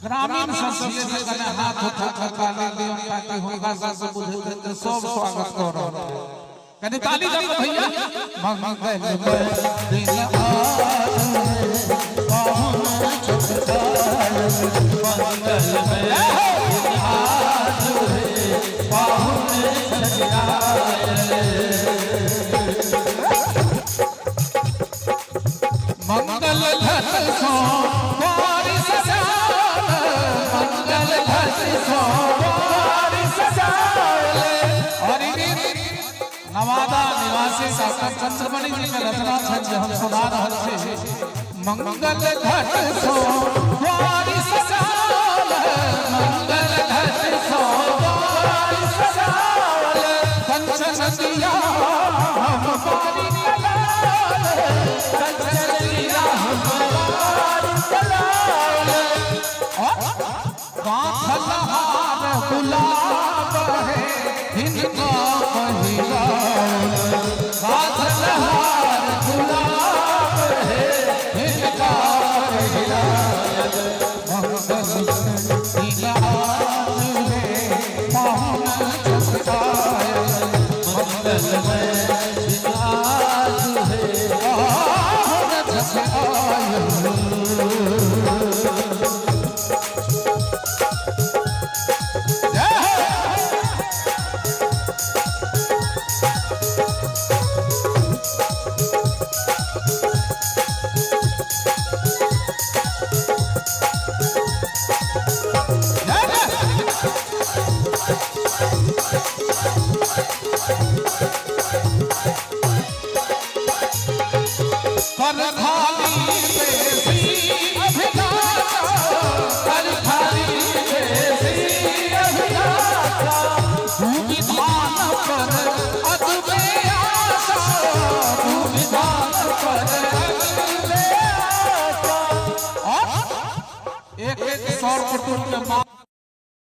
ग्रामीण संस्कृति का हाथ उठा काली देव ताकि हुनका सब बुझे के सब स्वागत करो कने ताली जाओ भैया मंगल में दिन पाहुन छुटाए मंगल में आज है पाहुन छुटाए मंगल घट सो नवादा निवासी शासक चंद्रमणि जी के रचना छंद हम सुना रहल छी मंगल घट सो द्वारि सजाल मंगल घट सो द्वारि सजाल कंचन दिया हम बारी कलाल कंचन दिया हम बारी कलाल कांखल हार गुलाब है इनका पहिरा कांखल हार गुलाब है इनका पहिरा मंगल इलाज है पाहुन छुटाए मंगल में इलाज है पाहुन छुटाए